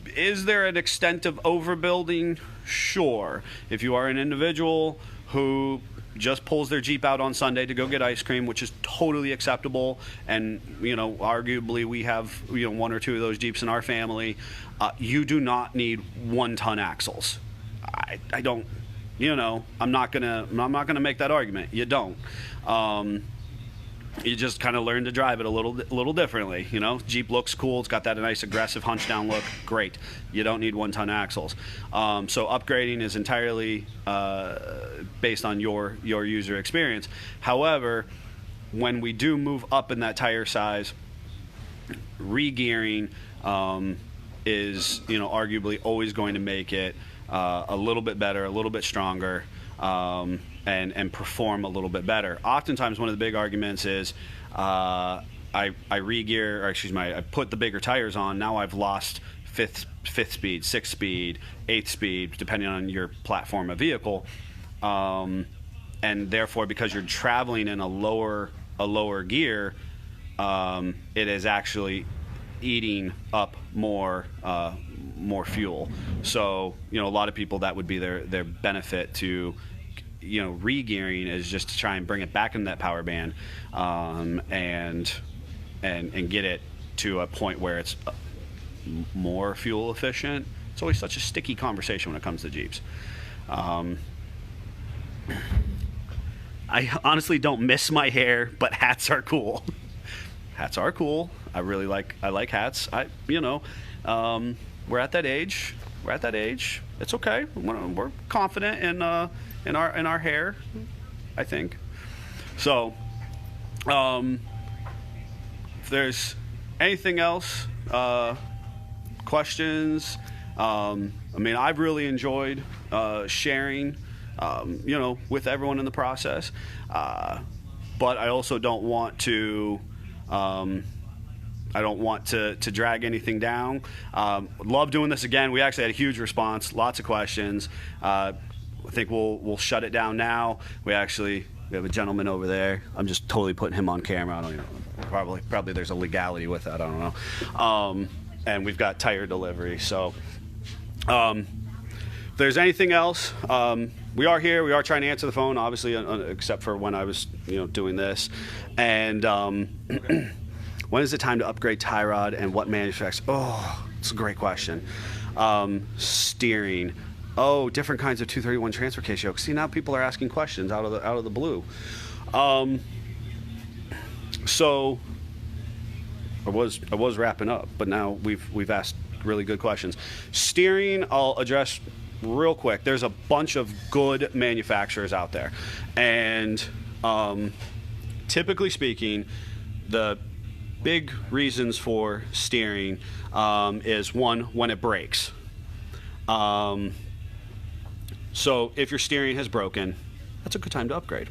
Is there an extent of overbuilding? Sure. If you are an individual who just pulls their Jeep out on Sunday to go get ice cream, which is totally acceptable, and arguably we have one or two of those Jeeps in our family, you do not need 1-ton axles. I don't. I'm not gonna make that argument. You don't. You just kind of learn to drive it a little differently. Jeep looks cool. It's got that nice aggressive hunch down look. Great. You don't need 1-ton axles. So upgrading is entirely based on your user experience. However, when we do move up in that tire size, regearing is arguably always going to make it a little bit better, a little bit stronger, and perform a little bit better. Oftentimes, one of the big arguments is I regear, or excuse me, I put the bigger tires on. Now I've lost fifth speed, sixth speed, eighth speed, depending on your platform of vehicle, and therefore, because you're traveling in a lower gear, it is actually eating up more fuel. So a lot of people, that would be their benefit to regearing, is just to try and bring it back into that power band, and get it to a point where it's more fuel efficient. It's always such a sticky conversation when it comes to Jeeps. I honestly don't miss my hair, but hats are cool. Hats are cool. I like hats. We're at that age. It's okay. We're confident in our hair, I think. So, if there's anything else, questions. I've really enjoyed sharing, with everyone in the process. But I also don't want to. I don't want to drag anything down. Love doing this again. We actually had a huge response, lots of questions. I think we'll shut it down now. We have a gentleman over there. I'm just totally putting him on camera. I don't know. Probably there's a legality with that. I don't know. And we've got tire delivery. So if there's anything else, we are here. We are trying to answer the phone, obviously, except for when I was doing this. And when is it time to upgrade tie rod, and what manufacturers? Oh, it's a great question. Steering. Oh, different kinds of 231 transfer case yoke. See, now people are asking questions out of the blue. So I was wrapping up, but now we've asked really good questions. Steering, I'll address real quick. There's a bunch of good manufacturers out there, and typically speaking, the big reasons for steering is one, when it breaks. So if your steering has broken, that's a good time to upgrade.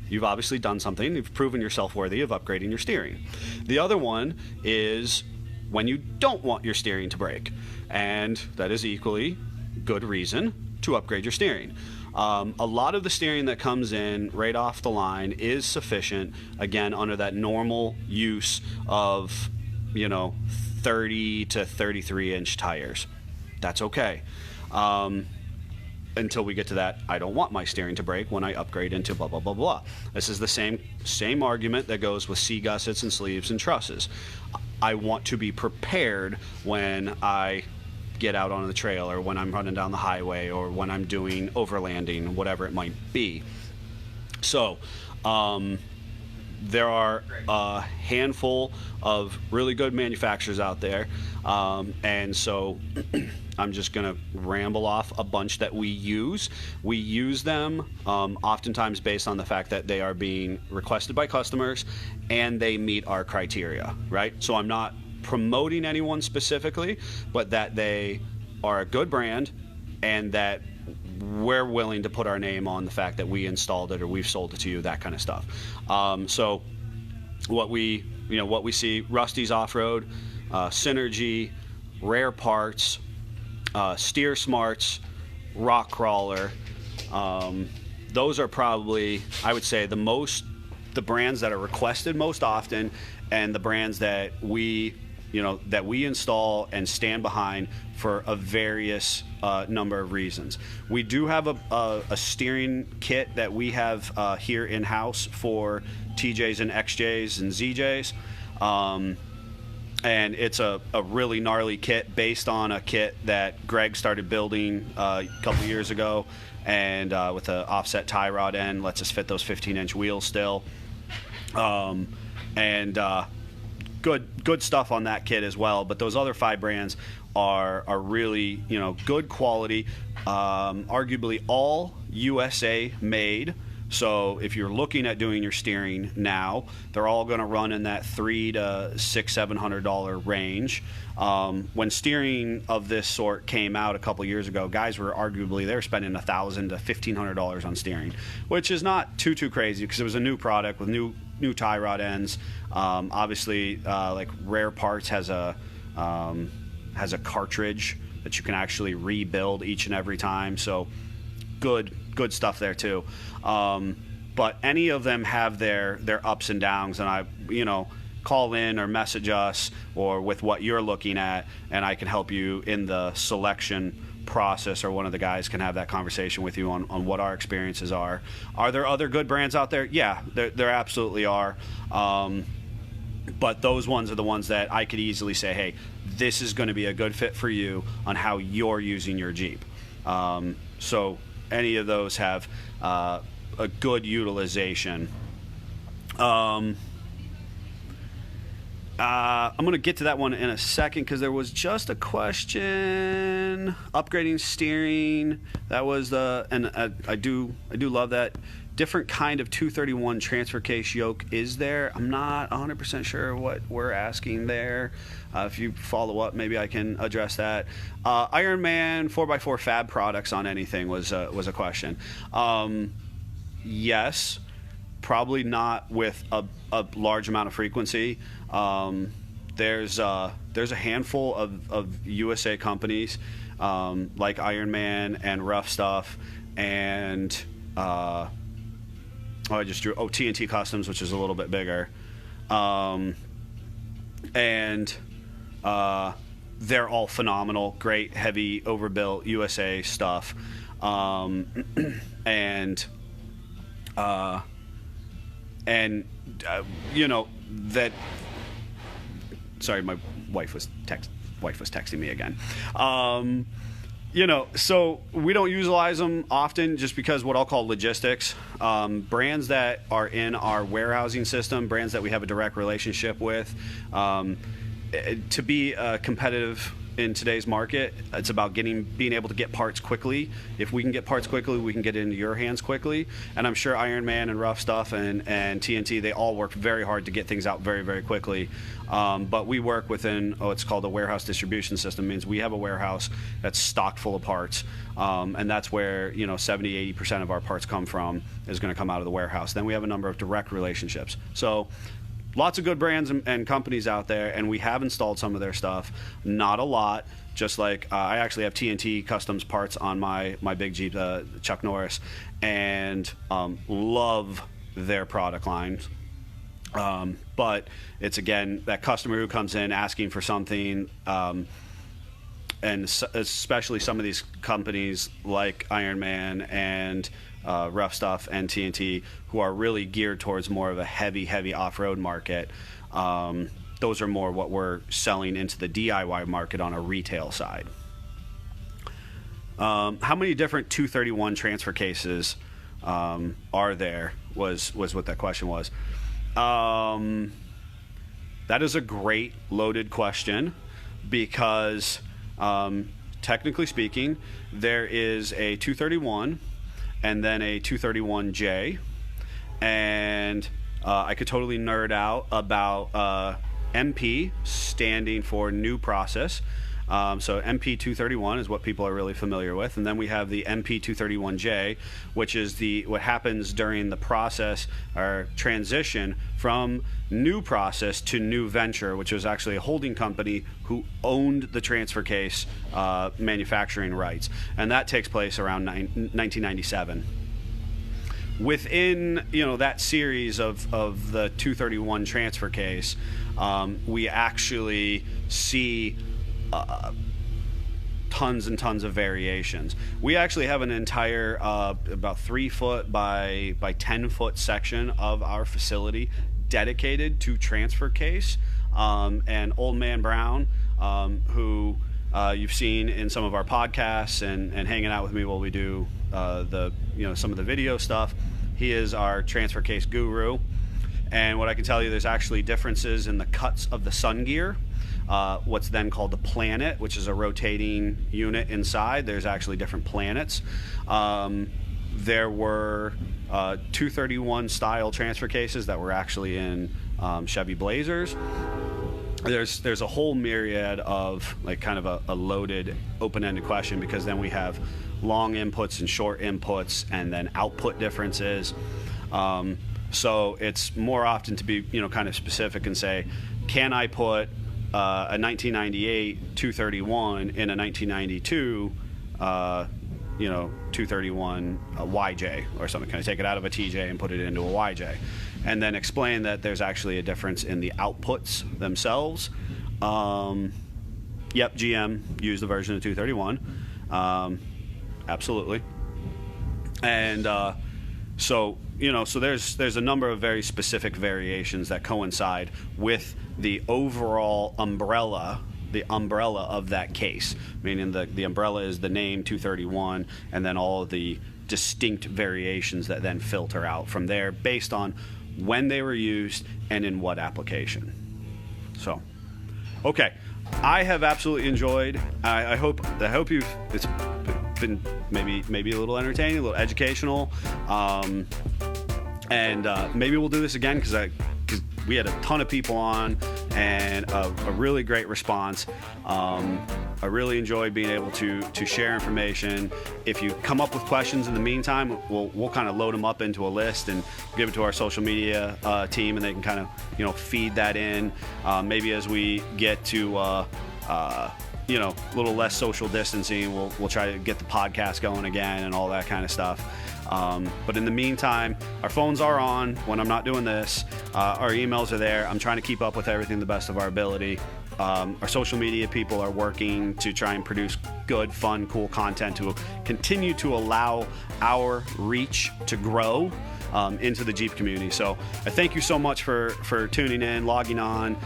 You've obviously done something. You've proven yourself worthy of upgrading your steering. The other one is when you don't want your steering to break, and that is equally good reason to upgrade your steering. A lot of the steering that comes in right off the line is sufficient, again, under that normal use of, 30 to 33 inch tires. That's okay. Until we get to that, I don't want my steering to break when I upgrade into blah, blah, blah, blah. This is the same argument that goes with sea gussets and sleeves and trusses. I want to be prepared when I get out on the trail, or when I'm running down the highway, or when I'm doing overlanding, whatever it might be. So, there are a handful of really good manufacturers out there, and so I'm just going to ramble off a bunch that we use. We use them oftentimes based on the fact that they are being requested by customers and they meet our criteria, right? So I'm not promoting anyone specifically, but that they are a good brand and that we're willing to put our name on the fact that we installed it or we've sold it to you, that kind of stuff. So what we see: Rusty's Off-Road, Synergy, Rare Parts, Steer Smarts, Rock Crawler. Those are probably, I would say, the brands that are requested most often, and the brands that we install and stand behind for a various number of reasons. We do have a steering kit that we have here in-house for TJs and XJs and ZJs. And it's a really gnarly kit based on a kit that Greg started building a couple years ago, and with an offset tie rod end, lets us fit those 15-inch wheels still. Good stuff on that kit as well. But those other 5 brands are really good quality, arguably all USA made. So if you're looking at doing your steering now, they're all going to run in that $300 to $700 range. When steering of this sort came out a couple years ago, guys were spending $1,000 to $1,500 on steering, which is not too crazy because it was a new product with new tie rod ends. Obviously, like Rare Parts has a cartridge that you can actually rebuild each and every time. So good stuff there too. But any of them have their ups and downs, and I call in or message us or with what you're looking at, and I can help you in the selection process, or one of the guys can have that conversation with you on what our experiences are. Are there other good brands out there? Yeah, there absolutely are. But those ones are the ones that I could easily say, hey, this is going to be a good fit for you on how you're using your Jeep. So any of those have a good utilization. I'm going to get to that one in a second because there was just a question. Upgrading steering. That was I do love that. Different kind of 231 transfer case yoke is there. I'm not 100% sure what we're asking there. If you follow up, maybe I can address that. Ironman 4x4 fab products on anything was a question. Yes, probably not with a large amount of frequency. There's a handful of USA companies like Ironman and Rough Stuff and I just drew TNT Customs, which is a little bit bigger, and they're all phenomenal, great, heavy, overbuilt USA stuff, and that. Sorry, my wife was texting me again. So we don't utilize them often just because what I'll call logistics. Brands that are in our warehousing system, brands that we have a direct relationship with, to be competitive in today's market, it's about being able to get parts quickly. If we can get parts quickly, we can get it into your hands quickly. And I'm sure Ironman and Rough Stuff and TNT, they all work very hard to get things out very, very quickly. But we work within what's called a warehouse distribution system. It means we have a warehouse that's stocked full of parts. And that's where 70-80% of our parts come from, is going to come out of the warehouse. Then we have a number of direct relationships. So lots of good brands and companies out there, and we have installed some of their stuff. Not a lot. Just like I actually have TNT Customs parts on my big Jeep, Chuck Norris, and love their product lines. But it's, again, that customer who comes in asking for something, and especially some of these companies like Ironman and Rough Stuff and TNT, who are really geared towards more of a heavy off-road market. Those are more what we're selling into the DIY market on a retail side. How many different 231 transfer cases are there was what that question was. That is a great loaded question, because technically speaking, there is a 231 and then a 231J, and I could totally nerd out about MP standing for new process. So MP 231 is what people are really familiar with, and then we have the MP 231J, which is what happens during the process or transition from new process to new venture, which was actually a holding company who owned the transfer case manufacturing rights, and that takes place around 1997. Within that series of the 231 transfer case, we actually see tons and tons of variations. We actually have an entire about 3 foot by 10 foot section of our facility dedicated to transfer case. And Old Man Brown, who you've seen in some of our podcasts and hanging out with me while we do some of the video stuff, he is our transfer case guru. And what I can tell you, there's actually differences in the cuts of the sun gear. What's then called the planet, which is a rotating unit inside. There's actually different planets. There were 231 style transfer cases that were actually in Chevy Blazers. There's a whole myriad of kind of a loaded open-ended question, because then we have long inputs and short inputs, and then output differences. So it's more often to be kind of specific and say, can I put a 1998 231 in a 1992 231 YJ or something? Can I take it out of a TJ and put it into a YJ? And then explain that there's actually a difference in the outputs themselves. Yep, GM used the version of 231. Absolutely. And so there's a number of very specific variations that coincide with the overall umbrella of that case, meaning the umbrella is the name 231, and then all of the distinct variations that then filter out from there based on when they were used and in what application. So, okay, I have absolutely enjoyed. I hope it's been maybe a little entertaining, a little educational, and maybe we'll do this again because we had a ton of people on and a really great response. I really enjoyed being able to share information. If you come up with questions in the meantime, we'll kind of load them up into a list and give it to our social media team, and they can kind of feed that in. Maybe as we get to a little less social distancing, we'll try to get the podcast going again and all that kind of stuff. But in the meantime, our phones are on when I'm not doing this. Our emails are there. I'm trying to keep up with everything the best of our ability. Our social media people are working to try and produce good, fun, cool content to continue to allow our reach to grow into the Jeep community. So I thank you so much for tuning in, logging on,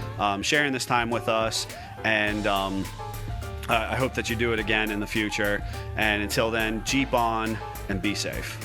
sharing this time with us, and I hope that you do it again in the future. And until then, Jeep on and be safe.